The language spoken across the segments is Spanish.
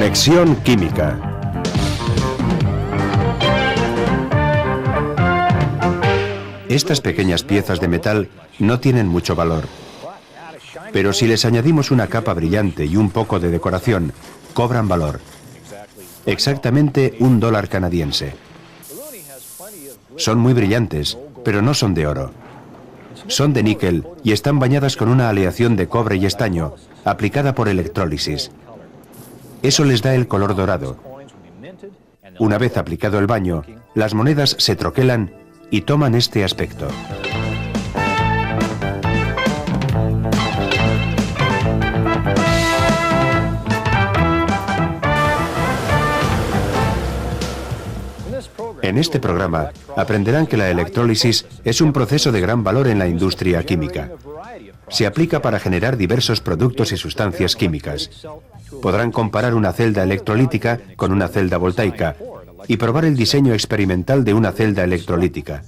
Conexión química. Estas pequeñas piezas de metal no tienen mucho valor, pero si les añadimos una capa brillante y un poco de decoración, cobran valor. Exactamente $1 canadiense. Son muy brillantes, pero no son de oro. Son de níquel y están bañadas con una aleación de cobre y estaño aplicada por electrólisis. Eso les da el color dorado. Una vez aplicado el baño, las monedas se troquelan y toman este aspecto. En este programa aprenderán que la electrólisis es un proceso de gran valor en la industria química. Se aplica para generar diversos productos y sustancias químicas. Podrán comparar una celda electrolítica con una celda voltaica y probar el diseño experimental de una celda electrolítica.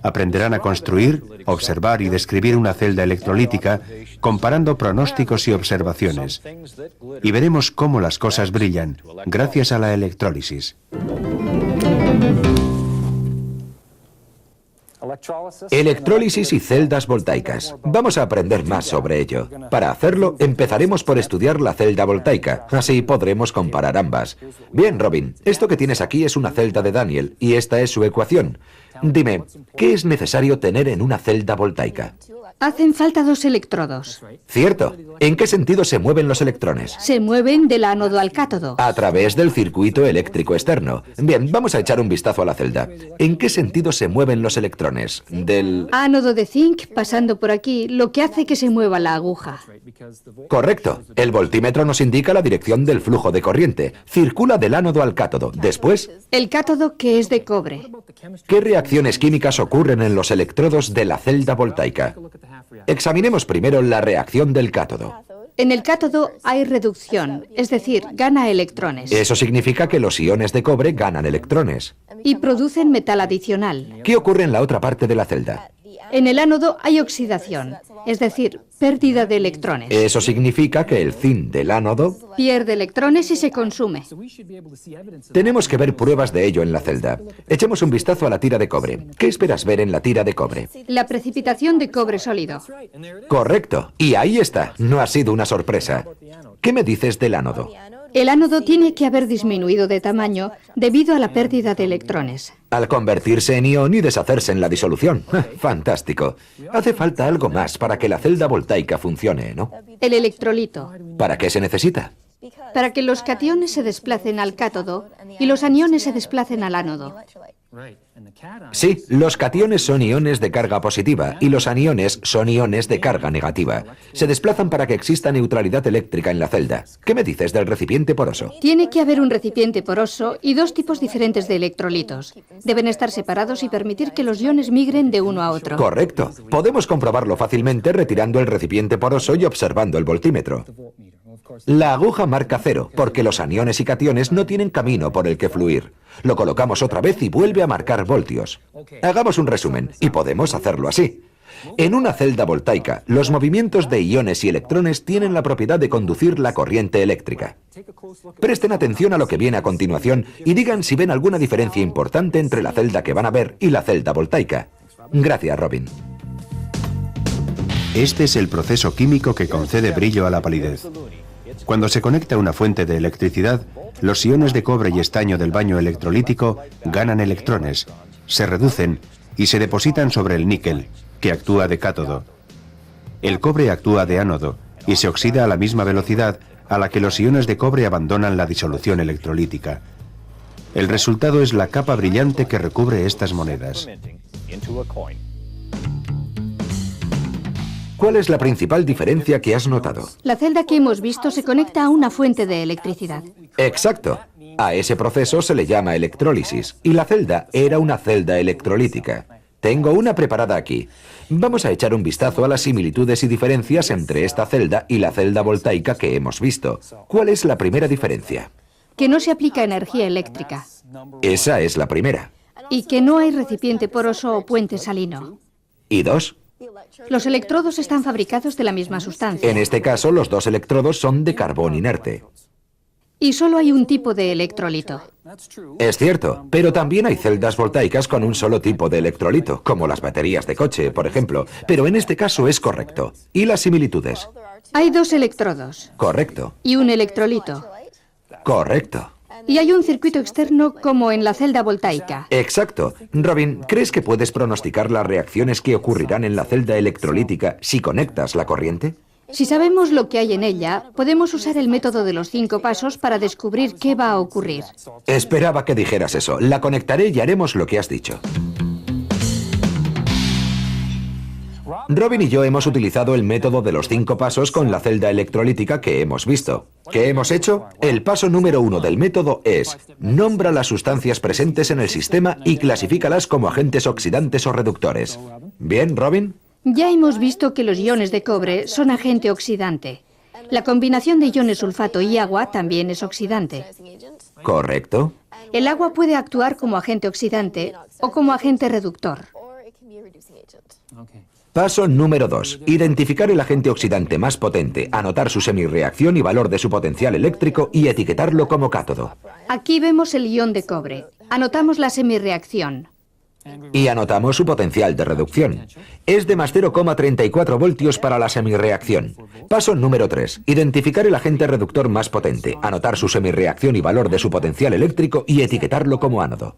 Aprenderán a construir, observar y describir una celda electrolítica comparando pronósticos y observaciones. Y veremos cómo las cosas brillan gracias a la electrólisis. Electrólisis y celdas voltaicas. Vamos a aprender más sobre ello. Para hacerlo, empezaremos por estudiar la celda voltaica. Así podremos comparar ambas. Bien, Robin, esto que tienes aquí es una celda de Daniel y esta es su ecuación. Dime, ¿qué es necesario tener en una celda voltaica? Hacen falta 2 electrodos. Cierto. ¿En qué sentido se mueven los electrones? Se mueven del ánodo al cátodo. A través del circuito eléctrico externo. Bien, vamos a echar un vistazo a la celda. ¿En qué sentido se mueven los electrones? Del ánodo de zinc pasando por aquí, lo que hace que se mueva la aguja. Correcto. El voltímetro nos indica la dirección del flujo de corriente. Circula del ánodo al cátodo. Después, el cátodo, que es de cobre. ¿qué reacciones químicas ocurren en los electrodos de la celda voltaica? Examinemos primero la reacción del cátodo. En el cátodo hay reducción, es decir, gana electrones. Eso significa que los iones de cobre ganan electrones. Y producen metal adicional. ¿Qué ocurre en la otra parte de la celda? En el ánodo hay oxidación, es decir, pérdida de electrones. Eso significa que el zinc del ánodo pierde electrones y se consume. Tenemos que ver pruebas de ello en la celda. Echemos un vistazo a la tira de cobre. ¿Qué esperas ver en la tira de cobre? La precipitación de cobre sólido. Correcto. Y ahí está. No ha sido una sorpresa. ¿Qué me dices del ánodo? El ánodo tiene que haber disminuido de tamaño debido a la pérdida de electrones. Al convertirse en ion y deshacerse en la disolución. Fantástico. Hace falta algo más para que la celda voltaica funcione, ¿no? El electrolito. ¿Para qué se necesita? Para que los cationes se desplacen al cátodo y los aniones se desplacen al ánodo. Sí, los cationes son iones de carga positiva y los aniones son iones de carga negativa. Se desplazan para que exista neutralidad eléctrica en la celda. ¿Qué me dices del recipiente poroso? Tiene que haber un recipiente poroso y 2 tipos diferentes de electrolitos. Deben estar separados y permitir que los iones migren de uno a otro. Correcto. Podemos comprobarlo fácilmente retirando el recipiente poroso y observando el voltímetro. La aguja marca 0, porque los aniones y cationes no tienen camino por el que fluir. Lo colocamos otra vez y vuelve a marcar voltios. Hagamos un resumen, y podemos hacerlo así. En una celda voltaica, los movimientos de iones y electrones tienen la propiedad de conducir la corriente eléctrica. Presten atención a lo que viene a continuación y digan si ven alguna diferencia importante entre la celda que van a ver y la celda voltaica. Gracias, Robin. Este es el proceso químico que concede brillo a la palidez. Cuando se conecta una fuente de electricidad, los iones de cobre y estaño del baño electrolítico ganan electrones, se reducen y se depositan sobre el níquel, que actúa de cátodo. El cobre actúa de ánodo y se oxida a la misma velocidad a la que los iones de cobre abandonan la disolución electrolítica. El resultado es la capa brillante que recubre estas monedas. ¿Cuál es la principal diferencia que has notado? La celda que hemos visto se conecta a una fuente de electricidad. Exacto. A ese proceso se le llama electrólisis, y la celda era una celda electrolítica. Tengo una preparada aquí. Vamos a echar un vistazo a las similitudes y diferencias entre esta celda y la celda voltaica que hemos visto. ¿Cuál es la primera diferencia? Que no se aplica energía eléctrica. Esa es la primera. Y que no hay recipiente poroso o puente salino. ¿Y 2? Los electrodos están fabricados de la misma sustancia. En este caso, los 2 electrodos son de carbón inerte. Y solo hay un tipo de electrolito. Es cierto, pero también hay celdas voltaicas con un solo tipo de electrolito, como las baterías de coche, por ejemplo. Pero en este caso es correcto. ¿Y las similitudes? Hay 2 electrodos. Correcto. Y un electrolito. Correcto. Y hay un circuito externo como en la celda voltaica. Exacto. Robin, ¿crees que puedes pronosticar las reacciones que ocurrirán en la celda electrolítica si conectas la corriente? Si sabemos lo que hay en ella, podemos usar el método de los 5 pasos para descubrir qué va a ocurrir. Esperaba que dijeras eso. La conectaré y haremos lo que has dicho. Robin y yo hemos utilizado el método de los 5 pasos con la celda electrolítica que hemos visto. ¿Qué hemos hecho? El paso número 1 del método es: nombra las sustancias presentes en el sistema y clasifícalas como agentes oxidantes o reductores. ¿Bien, Robin? Ya hemos visto que los iones de cobre son agente oxidante. La combinación de iones sulfato y agua también es oxidante. Correcto. El agua puede actuar como agente oxidante o como agente reductor. Paso número 2. Identificar el agente oxidante más potente, anotar su semirreacción y valor de su potencial eléctrico y etiquetarlo como cátodo. Aquí vemos el ion de cobre. Anotamos la semirreacción. Y anotamos su potencial de reducción. Es de más 0,34 voltios para la semirreacción. Paso número 3. Identificar el agente reductor más potente, anotar su semirreacción y valor de su potencial eléctrico y etiquetarlo como ánodo.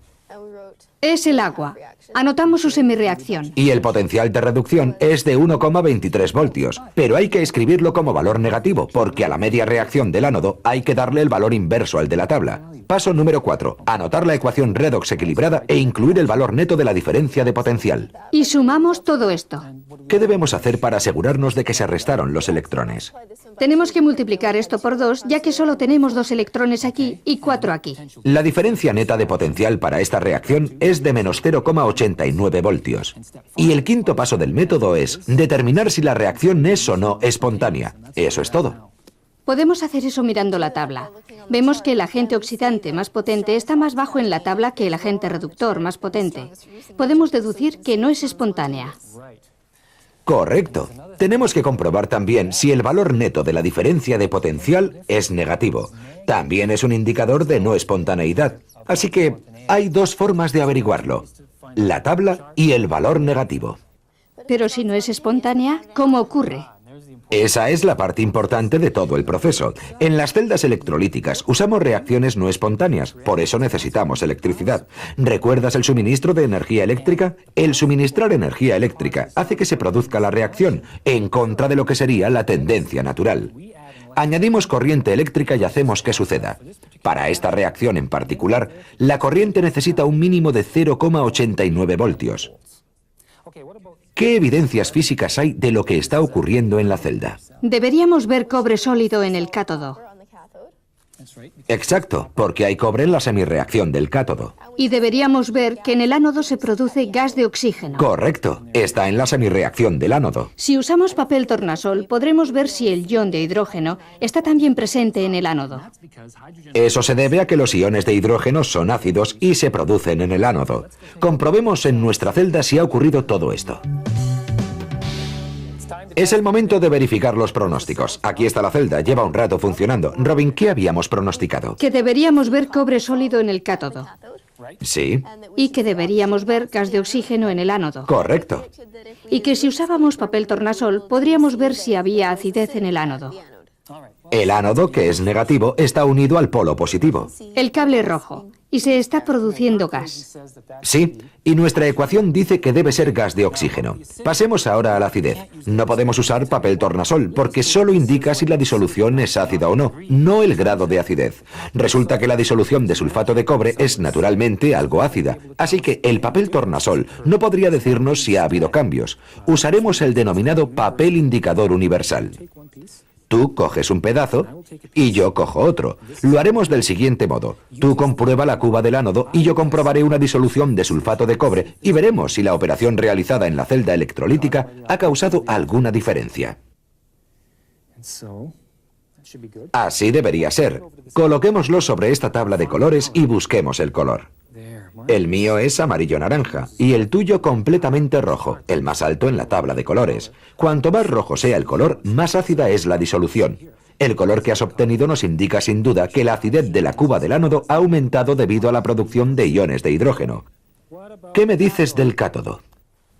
Es el agua. Anotamos su semirreacción. Y el potencial de reducción es de 1,23 voltios, pero hay que escribirlo como valor negativo, porque a la media reacción del ánodo hay que darle el valor inverso al de la tabla. Paso número 4. Anotar la ecuación redox equilibrada e incluir el valor neto de la diferencia de potencial. Y sumamos todo esto. ¿Qué debemos hacer para asegurarnos de que se restaron los electrones? Tenemos que multiplicar esto por 2, ya que solo tenemos 2 electrones aquí y 4 aquí. La diferencia neta de potencial para esta reacción es de menos 0,89 voltios. Y el quinto paso del método es determinar si la reacción es o no espontánea. Eso es todo. Podemos hacer eso mirando la tabla. Vemos que el agente oxidante más potente está más bajo en la tabla que el agente reductor más potente. Podemos deducir que no es espontánea. Correcto. Tenemos que comprobar también si el valor neto de la diferencia de potencial es negativo. También es un indicador de no espontaneidad. Así que hay 2 formas de averiguarlo: la tabla y el valor negativo. Pero si no es espontánea, ¿cómo ocurre? Esa es la parte importante de todo el proceso. En las celdas electrolíticas usamos reacciones no espontáneas, por eso necesitamos electricidad. ¿Recuerdas el suministro de energía eléctrica? El suministrar energía eléctrica hace que se produzca la reacción, en contra de lo que sería la tendencia natural. Añadimos corriente eléctrica y hacemos que suceda. Para esta reacción en particular, la corriente necesita un mínimo de 0,89 voltios. ¿Qué evidencias físicas hay de lo que está ocurriendo en la celda? Deberíamos ver cobre sólido en el cátodo. Exacto, porque hay cobre en la semirreacción del cátodo. Y deberíamos ver que en el ánodo se produce gas de oxígeno. Correcto, está en la semirreacción del ánodo. Si usamos papel tornasol, podremos ver si el ion de hidrógeno está también presente en el ánodo. Eso se debe a que los iones de hidrógeno son ácidos y se producen en el ánodo. Comprobemos en nuestra celda si ha ocurrido todo esto. Es el momento de verificar los pronósticos. Aquí está la celda, lleva un rato funcionando. Robin, ¿qué habíamos pronosticado? Que deberíamos ver cobre sólido en el cátodo. Sí. Y que deberíamos ver gas de oxígeno en el ánodo. Correcto. Y que si usábamos papel tornasol, podríamos ver si había acidez en el ánodo. El ánodo, que es negativo, está unido al polo positivo. El cable rojo. Y se está produciendo gas. Sí, y nuestra ecuación dice que debe ser gas de oxígeno. Pasemos ahora a la acidez. No podemos usar papel tornasol porque solo indica si la disolución es ácida o no, no el grado de acidez. Resulta que la disolución de sulfato de cobre es naturalmente algo ácida, así que el papel tornasol no podría decirnos si ha habido cambios. Usaremos el denominado papel indicador universal. Tú coges un pedazo y yo cojo otro. Lo haremos del siguiente modo. Tú comprueba la cuba del ánodo y yo comprobaré una disolución de sulfato de cobre y veremos si la operación realizada en la celda electrolítica ha causado alguna diferencia. Así debería ser. Coloquémoslo sobre esta tabla de colores y busquemos el color. El mío es amarillo-naranja y el tuyo completamente rojo, el más alto en la tabla de colores. Cuanto más rojo sea el color, más ácida es la disolución. El color que has obtenido nos indica sin duda que la acidez de la cuba del ánodo ha aumentado debido a la producción de iones de hidrógeno. ¿Qué me dices del cátodo?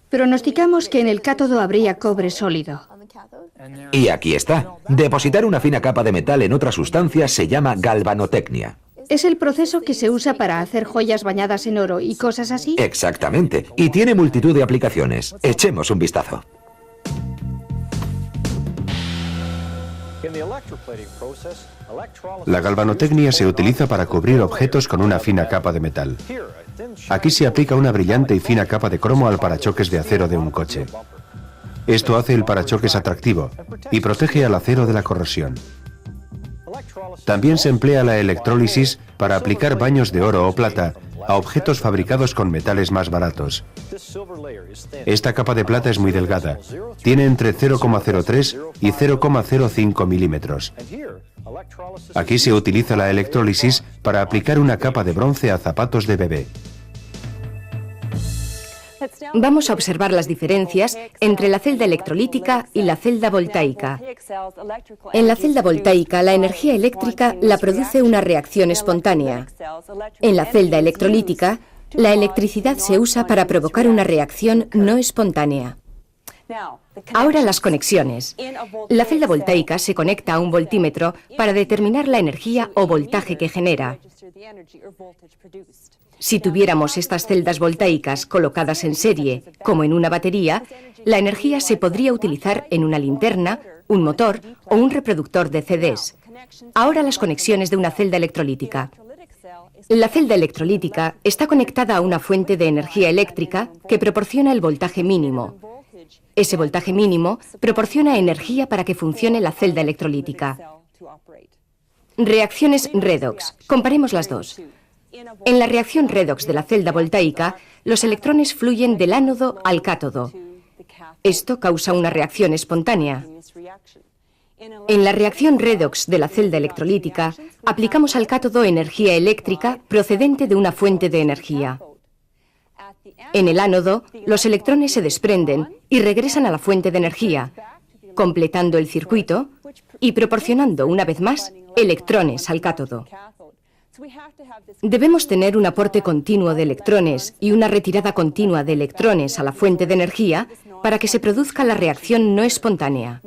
Pronosticamos que en el cátodo habría cobre sólido. Y aquí está. Depositar una fina capa de metal en otra sustancia se llama galvanotecnia. ¿Es el proceso que se usa para hacer joyas bañadas en oro y cosas así? Exactamente. Y tiene multitud de aplicaciones. Echemos un vistazo. La galvanotecnia se utiliza para cubrir objetos con una fina capa de metal. Aquí se aplica una brillante y fina capa de cromo al parachoques de acero de un coche. Esto hace el parachoques atractivo y protege al acero de la corrosión. También se emplea la electrólisis para aplicar baños de oro o plata a objetos fabricados con metales más baratos. Esta capa de plata es muy delgada. Tiene entre 0,03 y 0,05 milímetros. Aquí se utiliza la electrólisis para aplicar una capa de bronce a zapatos de bebé. Vamos a observar las diferencias entre la celda electrolítica y la celda voltaica. En la celda voltaica, la energía eléctrica la produce una reacción espontánea. En la celda electrolítica, la electricidad se usa para provocar una reacción no espontánea. Ahora las conexiones. La celda voltaica se conecta a un voltímetro para determinar la energía o voltaje que genera. Si tuviéramos estas celdas voltaicas colocadas en serie, como en una batería, la energía se podría utilizar en una linterna, un motor o un reproductor de CDs. Ahora las conexiones de una celda electrolítica. La celda electrolítica está conectada a una fuente de energía eléctrica que proporciona el voltaje mínimo. Ese voltaje mínimo proporciona energía para que funcione la celda electrolítica. Reacciones redox. Comparemos las dos. En la reacción redox de la celda voltaica, los electrones fluyen del ánodo al cátodo. Esto causa una reacción espontánea. En la reacción redox de la celda electrolítica, aplicamos al cátodo energía eléctrica procedente de una fuente de energía. En el ánodo, los electrones se desprenden y regresan a la fuente de energía, completando el circuito y proporcionando una vez más electrones al cátodo. Debemos tener un aporte continuo de electrones y una retirada continua de electrones a la fuente de energía para que se produzca la reacción no espontánea.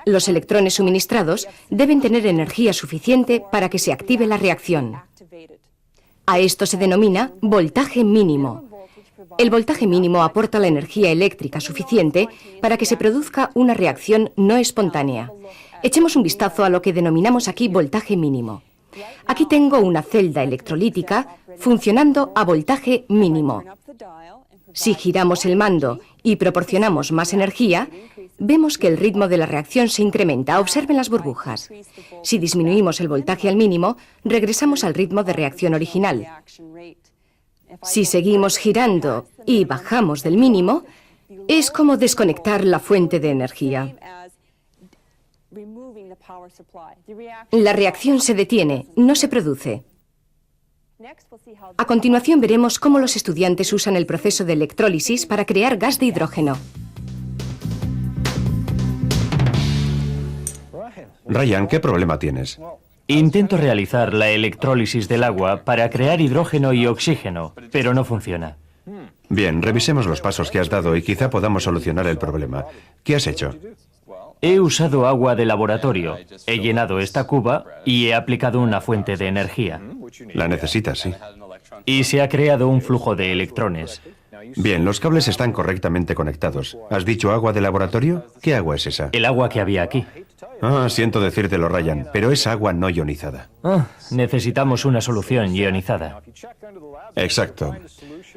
Los electrones suministrados deben tener energía suficiente para que se active la reacción. A esto se denomina voltaje mínimo. El voltaje mínimo aporta la energía eléctrica suficiente para que se produzca una reacción no espontánea. Echemos un vistazo a lo que denominamos aquí voltaje mínimo. Aquí tengo una celda electrolítica funcionando a voltaje mínimo. Si giramos el mando y proporcionamos más energía, vemos que el ritmo de la reacción se incrementa. Observen las burbujas. Si disminuimos el voltaje al mínimo, regresamos al ritmo de reacción original. Si seguimos girando y bajamos del mínimo, es como desconectar la fuente de energía. La reacción se detiene, no se produce. A continuación veremos cómo los estudiantes usan el proceso de electrólisis para crear gas de hidrógeno. Ryan, ¿qué problema tienes? Intento realizar la electrólisis del agua para crear hidrógeno y oxígeno, pero no funciona. Bien, revisemos los pasos que has dado y quizá podamos solucionar el problema. ¿Qué has hecho? He usado agua de laboratorio, he llenado esta cuba y he aplicado una fuente de energía. La necesitas, sí. Y se ha creado un flujo de electrones. Bien, los cables están correctamente conectados. ¿Has dicho agua de laboratorio? ¿Qué agua es esa? El agua que había aquí. Siento decírtelo, Ryan, pero es agua no ionizada. Necesitamos una solución ionizada. Exacto.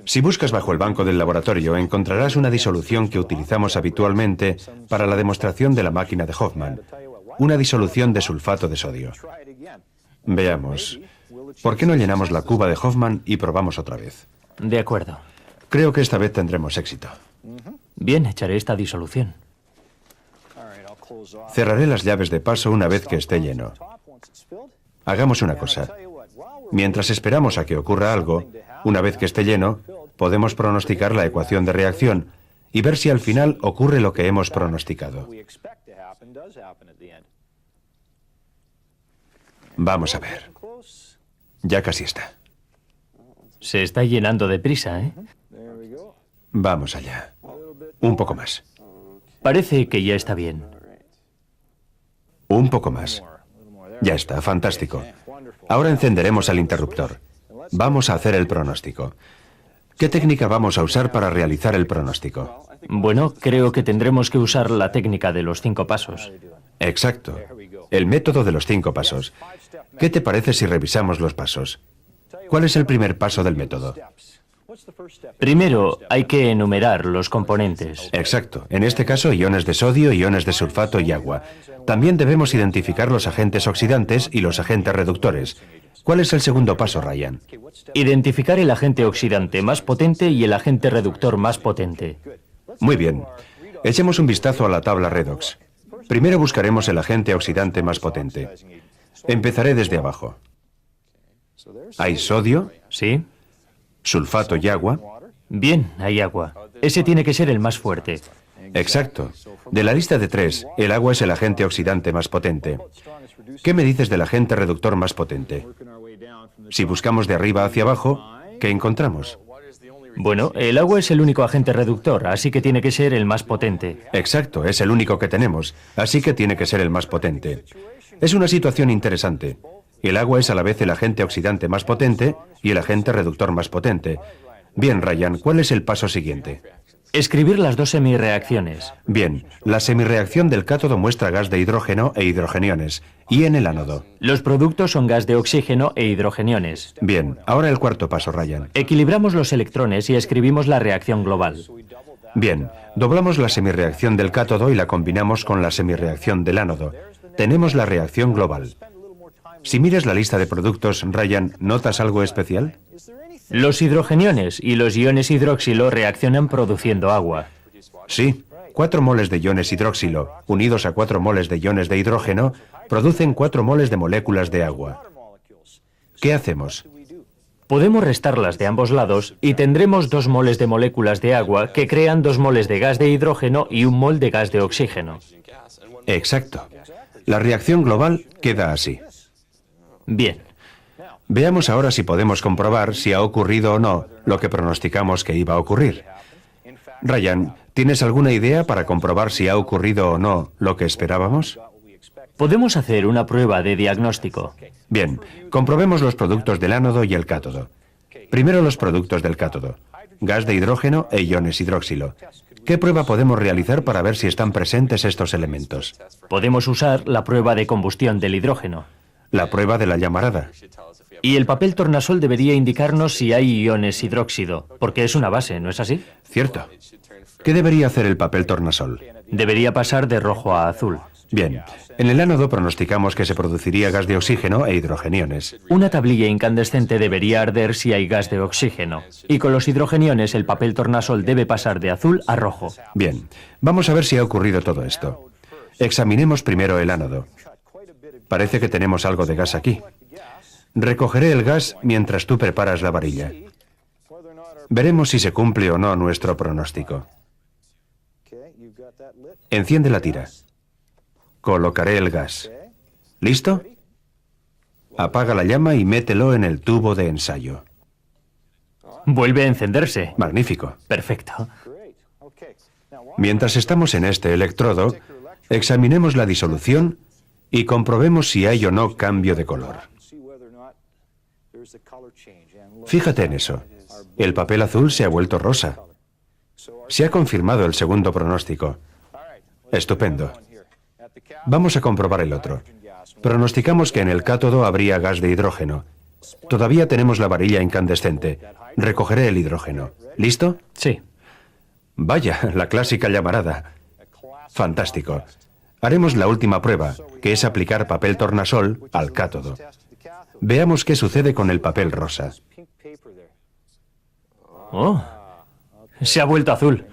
Si buscas bajo el banco del laboratorio, encontrarás una disolución que utilizamos habitualmente para la demostración de la máquina de Hoffman. Una disolución de sulfato de sodio. Veamos. ¿Por qué no llenamos la cuba de Hoffman y probamos otra vez? De acuerdo. Creo que esta vez tendremos éxito. Bien, echaré esta disolución. Cerraré las llaves de paso una vez que esté lleno. Hagamos una cosa. Mientras esperamos a que ocurra algo, una vez que esté lleno, podemos pronosticar la ecuación de reacción y ver si al final ocurre lo que hemos pronosticado. Vamos a ver. Ya casi está. Se está llenando de prisa, ¿eh? Vamos allá. Un poco más. Parece que ya está bien. Un poco más. Ya está, fantástico. Ahora encenderemos el interruptor. Vamos a hacer el pronóstico. ¿Qué técnica vamos a usar para realizar el pronóstico? Bueno, creo que tendremos que usar la técnica de los 5 pasos. Exacto. El método de los 5 pasos. ¿Qué te parece si revisamos los pasos? ¿Cuál es el primer paso del método? Primero, hay que enumerar los componentes. Exacto. En este caso, iones de sodio, iones de sulfato y agua. También debemos identificar los agentes oxidantes y los agentes reductores. ¿Cuál es el segundo paso, Ryan? Identificar el agente oxidante más potente y el agente reductor más potente. Muy bien. Echemos un vistazo a la tabla redox. Primero buscaremos el agente oxidante más potente. Empezaré desde abajo. Hay sodio, ¿Sí? sulfato y agua. Bien, hay agua. Ese tiene que ser el más fuerte. Exacto. De la lista de 3, el agua es el agente oxidante más potente. ¿Qué me dices del agente reductor más potente? Si buscamos de arriba hacia abajo, ¿qué encontramos? Bueno, el agua es el único agente reductor, así que tiene que ser el más potente. Exacto, es el único que tenemos, así que tiene que ser el más potente. Es una situación interesante. El agua es a la vez el agente oxidante más potente y el agente reductor más potente. Bien, Ryan, ¿cuál es el paso siguiente? Escribir las 2 semirreacciones. Bien, la semirreacción del cátodo muestra gas de hidrógeno e hidrogeniones, y en el ánodo. Los productos son gas de oxígeno e hidrogeniones. Bien, ahora el cuarto paso, Ryan. Equilibramos los electrones y escribimos la reacción global. Bien, doblamos la semirreacción del cátodo y la combinamos con la semirreacción del ánodo. Tenemos la reacción global. Si miras la lista de productos, Ryan, ¿notas algo especial? Los hidrogeniones y los iones hidroxilo reaccionan produciendo agua. Sí, 4 moles de iones hidroxilo, unidos a 4 moles de iones de hidrógeno, producen 4 moles de moléculas de agua. ¿Qué hacemos? Podemos restarlas de ambos lados y tendremos 2 moles de moléculas de agua que crean 2 moles de gas de hidrógeno y 1 mol de gas de oxígeno. Exacto. La reacción global queda así. Bien. Veamos ahora si podemos comprobar si ha ocurrido o no lo que pronosticamos que iba a ocurrir. Ryan, ¿tienes alguna idea para comprobar si ha ocurrido o no lo que esperábamos? Podemos hacer una prueba de diagnóstico. Bien, comprobemos los productos del ánodo y el cátodo. Primero los productos del cátodo. Gas de hidrógeno e iones hidroxilo. ¿Qué prueba podemos realizar para ver si están presentes estos elementos? Podemos usar la prueba de combustión del hidrógeno. La prueba de la llamarada. Y el papel tornasol debería indicarnos si hay iones hidróxido, porque es una base, ¿no es así? Cierto. ¿Qué debería hacer el papel tornasol? Debería pasar de rojo a azul. Bien, en el ánodo pronosticamos que se produciría gas de oxígeno e hidrogeniones. Una tablilla incandescente debería arder si hay gas de oxígeno. Y con los hidrogeniones el papel tornasol debe pasar de azul a rojo. Bien, vamos a ver si ha ocurrido todo esto. Examinemos primero el ánodo. Parece que tenemos algo de gas aquí. Recogeré el gas mientras tú preparas la varilla. Veremos si se cumple o no nuestro pronóstico. Enciende la tira. Colocaré el gas. ¿Listo? Apaga la llama y mételo en el tubo de ensayo. Vuelve a encenderse. Magnífico. Perfecto. Mientras estamos en este electrodo, examinemos la disolución y comprobemos si hay o no cambio de color. Fíjate en eso. El papel azul se ha vuelto rosa. Se ha confirmado el segundo pronóstico. Estupendo. Vamos a comprobar el otro. Pronosticamos que en el cátodo habría gas de hidrógeno. Todavía tenemos la varilla incandescente. Recogeré el hidrógeno. ¿Listo? Sí. Vaya, la clásica llamarada. Fantástico. Haremos la última prueba, que es aplicar papel tornasol al cátodo. Veamos qué sucede con el papel rosa. Oh, se ha vuelto azul.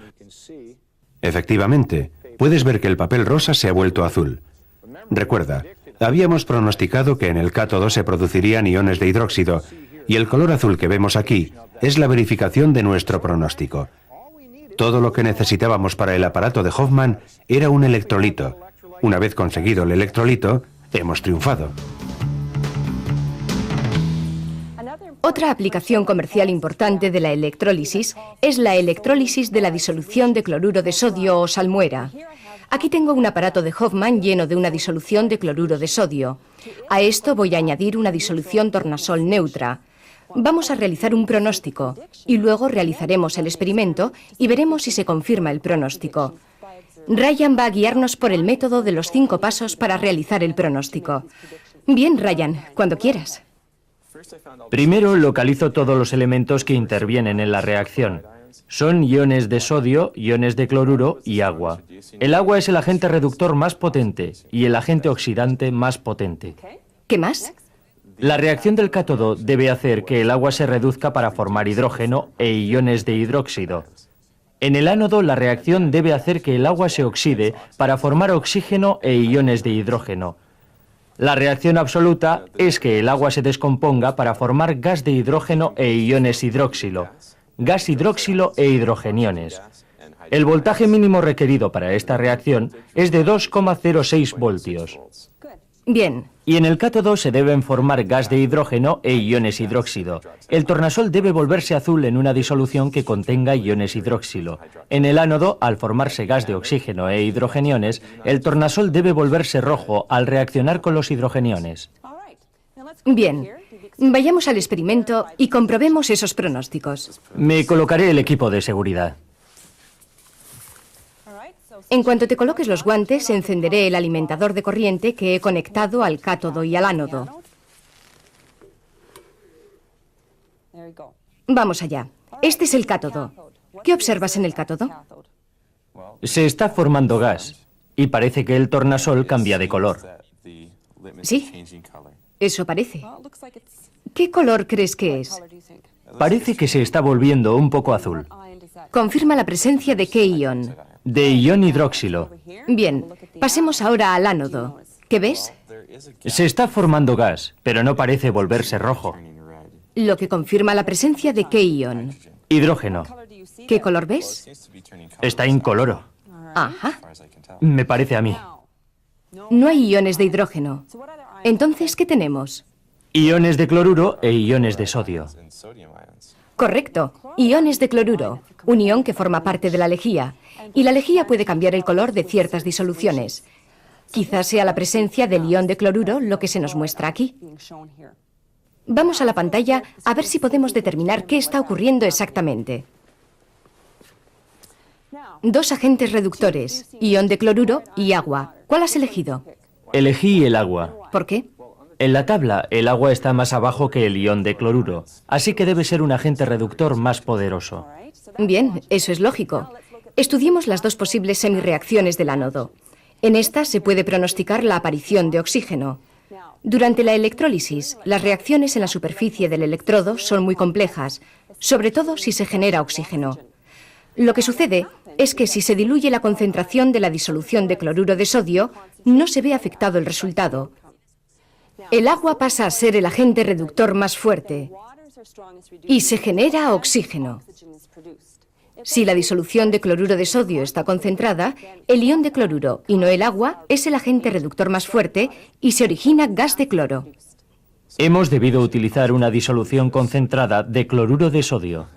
Efectivamente, puedes ver que el papel rosa se ha vuelto azul. Recuerda, habíamos pronosticado que en el cátodo se producirían iones de hidróxido, y el color azul que vemos aquí es la verificación de nuestro pronóstico. Todo lo que necesitábamos para el aparato de Hoffman era un electrolito. Una vez conseguido el electrolito, hemos triunfado. Otra aplicación comercial importante de la electrólisis es la electrólisis de la disolución de cloruro de sodio o salmuera. Aquí tengo un aparato de Hoffman lleno de una disolución de cloruro de sodio. A esto voy a añadir una disolución tornasol neutra. Vamos a realizar un pronóstico y luego realizaremos el experimento y veremos si se confirma el pronóstico. Ryan va a guiarnos por el método de los 5 pasos para realizar el pronóstico. Bien, Ryan, cuando quieras. Primero localizo todos los elementos que intervienen en la reacción. Son iones de sodio, iones de cloruro y agua. El agua es el agente reductor más potente y el agente oxidante más potente. ¿Qué más? La reacción del cátodo debe hacer que el agua se reduzca para formar hidrógeno e iones de hidróxido. En el ánodo, la reacción debe hacer que el agua se oxide para formar oxígeno e iones de hidrógeno. La reacción absoluta es que el agua se descomponga para formar gas de hidrógeno e iones hidroxilo, gas hidroxilo e hidrogeniones. El voltaje mínimo requerido para esta reacción es de 2,06 voltios. Bien. Y en el cátodo se deben formar gas de hidrógeno e iones hidróxido. El tornasol debe volverse azul en una disolución que contenga iones hidróxilo. En el ánodo, al formarse gas de oxígeno e hidrogeniones, el tornasol debe volverse rojo al reaccionar con los hidrogeniones. Bien. Vayamos al experimento y comprobemos esos pronósticos. Me colocaré el equipo de seguridad. En cuanto te coloques los guantes, encenderé el alimentador de corriente que he conectado al cátodo y al ánodo. Vamos allá. Este es el cátodo. ¿Qué observas en el cátodo? Se está formando gas y parece que el tornasol cambia de color. Sí, eso parece. ¿Qué color crees que es? Parece que se está volviendo un poco azul. Confirma la presencia de ¿qué ion? De ion hidróxilo. Bien, pasemos ahora al ánodo. ¿Qué ves? Se está formando gas, pero no parece volverse rojo. Lo que confirma la presencia de ¿qué ion? Hidrógeno. ¿Qué color ves? Está incoloro. Ajá. Me parece a mí. No hay iones de hidrógeno. Entonces, ¿qué tenemos? Iones de cloruro e iones de sodio. Correcto. Iones de cloruro, un ion que forma parte de la lejía. Y la lejía puede cambiar el color de ciertas disoluciones. Quizás sea la presencia del ion de cloruro lo que se nos muestra aquí. Vamos a la pantalla a ver si podemos determinar qué está ocurriendo exactamente. 2 agentes reductores, ion de cloruro y agua. ¿Cuál has elegido? Elegí el agua. ¿Por qué? En la tabla, el agua está más abajo que el ion de cloruro, así que debe ser un agente reductor más poderoso. Bien, eso es lógico. Estudiemos las 2 posibles semirreacciones del ánodo. En esta se puede pronosticar la aparición de oxígeno. Durante la electrólisis, las reacciones en la superficie del electrodo son muy complejas, sobre todo si se genera oxígeno. Lo que sucede es que si se diluye la concentración de la disolución de cloruro de sodio, no se ve afectado el resultado. El agua pasa a ser el agente reductor más fuerte y se genera oxígeno. Si la disolución de cloruro de sodio está concentrada, el ion de cloruro y no el agua es el agente reductor más fuerte y se origina gas de cloro. Hemos debido utilizar una disolución concentrada de cloruro de sodio.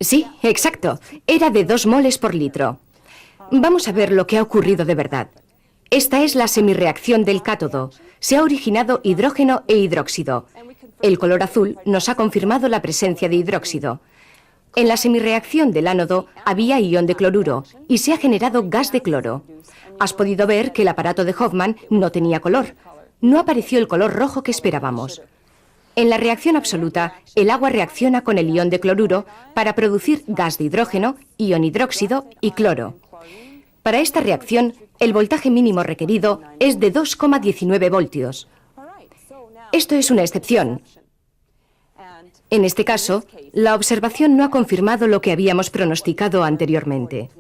Sí, exacto. Era de 2 moles por litro. Vamos a ver lo que ha ocurrido de verdad. Esta es la semirreacción del cátodo. Se ha originado hidrógeno e hidróxido. El color azul nos ha confirmado la presencia de hidróxido. En la semirreacción del ánodo había ion de cloruro y se ha generado gas de cloro. Has podido ver que el aparato de Hoffman no tenía color. No apareció el color rojo que esperábamos. En la reacción absoluta, el agua reacciona con el ion de cloruro para producir gas de hidrógeno, ion hidróxido y cloro. Para esta reacción, el voltaje mínimo requerido es de 2,19 voltios. Esto es una excepción. En este caso, la observación no ha confirmado lo que habíamos pronosticado anteriormente.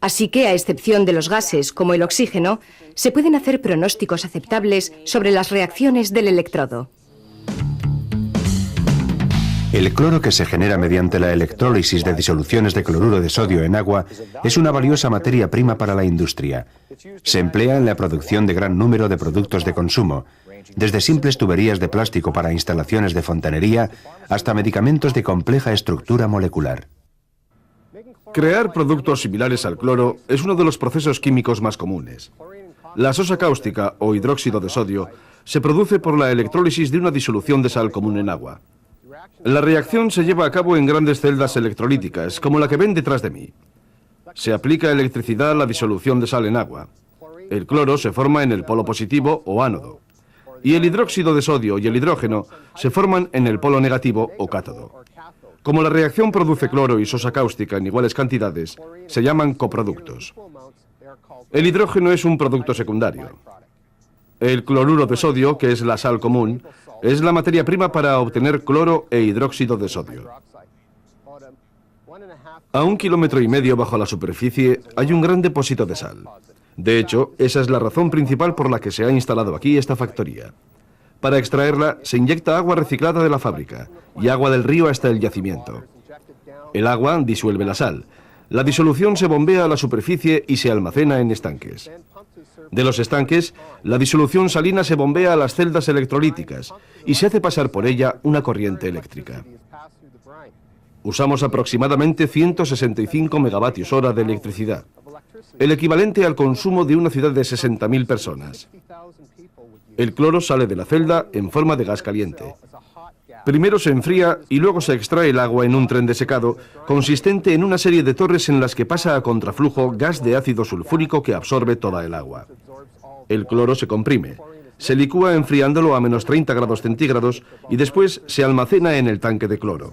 Así que, a excepción de los gases como el oxígeno, se pueden hacer pronósticos aceptables sobre las reacciones del electrodo. El cloro que se genera mediante la electrólisis de disoluciones de cloruro de sodio en agua es una valiosa materia prima para la industria. Se emplea en la producción de gran número de productos de consumo, desde simples tuberías de plástico para instalaciones de fontanería hasta medicamentos de compleja estructura molecular. Crear productos similares al cloro es uno de los procesos químicos más comunes. La sosa cáustica o hidróxido de sodio se produce por la electrólisis de una disolución de sal común en agua. La reacción se lleva a cabo en grandes celdas electrolíticas, como la que ven detrás de mí. Se aplica electricidad a la disolución de sal en agua. El cloro se forma en el polo positivo o ánodo, y el hidróxido de sodio y el hidrógeno se forman en el polo negativo o cátodo. Como la reacción produce cloro y sosa cáustica en iguales cantidades, se llaman coproductos. El hidrógeno es un producto secundario. El cloruro de sodio, que es la sal común, es la materia prima para obtener cloro e hidróxido de sodio. A 1,5 kilómetros bajo la superficie hay un gran depósito de sal. De hecho, esa es la razón principal por la que se ha instalado aquí esta factoría. Para extraerla, se inyecta agua reciclada de la fábrica y agua del río hasta el yacimiento. El agua disuelve la sal. La disolución se bombea a la superficie y se almacena en estanques. De los estanques, la disolución salina se bombea a las celdas electrolíticas y se hace pasar por ella una corriente eléctrica. Usamos aproximadamente 165 megavatios hora de electricidad, el equivalente al consumo de una ciudad de 60.000 personas. El cloro sale de la celda en forma de gas caliente. Primero se enfría y luego se extrae el agua en un tren de secado consistente en una serie de torres en las que pasa a contraflujo gas de ácido sulfúrico que absorbe toda el agua. El cloro se comprime, se licúa enfriándolo a menos 30 grados centígrados y después se almacena en el tanque de cloro.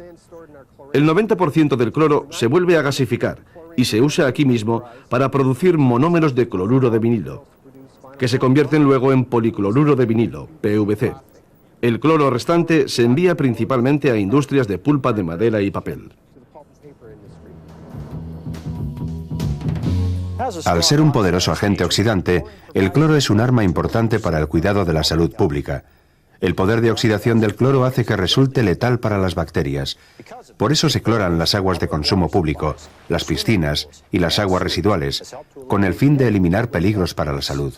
El 90% del cloro se vuelve a gasificar y se usa aquí mismo para producir monómeros de cloruro de vinilo, que se convierten luego en policloruro de vinilo, PVC. El cloro restante se envía principalmente a industrias de pulpa de madera y papel. Al ser un poderoso agente oxidante, el cloro es un arma importante para el cuidado de la salud pública. El poder de oxidación del cloro hace que resulte letal para las bacterias. Por eso se cloran las aguas de consumo público, las piscinas y las aguas residuales, con el fin de eliminar peligros para la salud.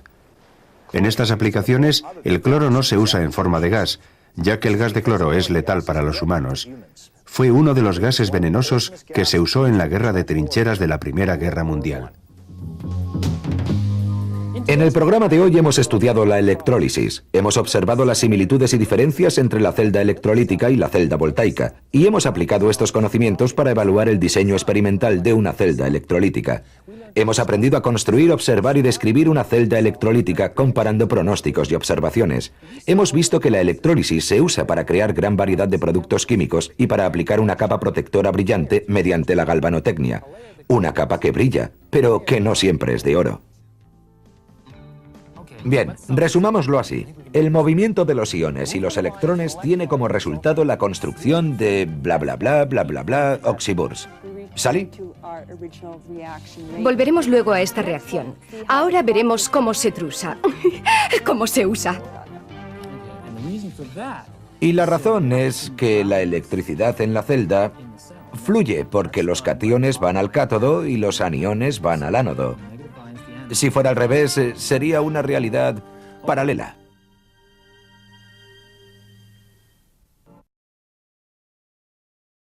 En estas aplicaciones, el cloro no se usa en forma de gas, ya que el gas de cloro es letal para los humanos. Fue uno de los gases venenosos que se usó en la guerra de trincheras de la Primera Guerra Mundial. En el programa de hoy hemos estudiado la electrólisis, hemos observado las similitudes y diferencias entre la celda electrolítica y la celda voltaica, y hemos aplicado estos conocimientos para evaluar el diseño experimental de una celda electrolítica. Hemos aprendido a construir, observar y describir una celda electrolítica comparando pronósticos y observaciones. Hemos visto que la electrólisis se usa para crear gran variedad de productos químicos y para aplicar una capa protectora brillante mediante la galvanotecnia. Una capa que brilla, pero que no siempre es de oro. Bien, resumámoslo así. El movimiento de los iones y los electrones tiene como resultado la construcción de bla bla bla bla bla bla oxiburs. ¿Sally? Volveremos luego a esta reacción. Ahora veremos cómo se trusa. Cómo se usa. Y la razón es que la electricidad en la celda fluye porque los cationes van al cátodo y los aniones van al ánodo. Si fuera al revés, sería una realidad paralela.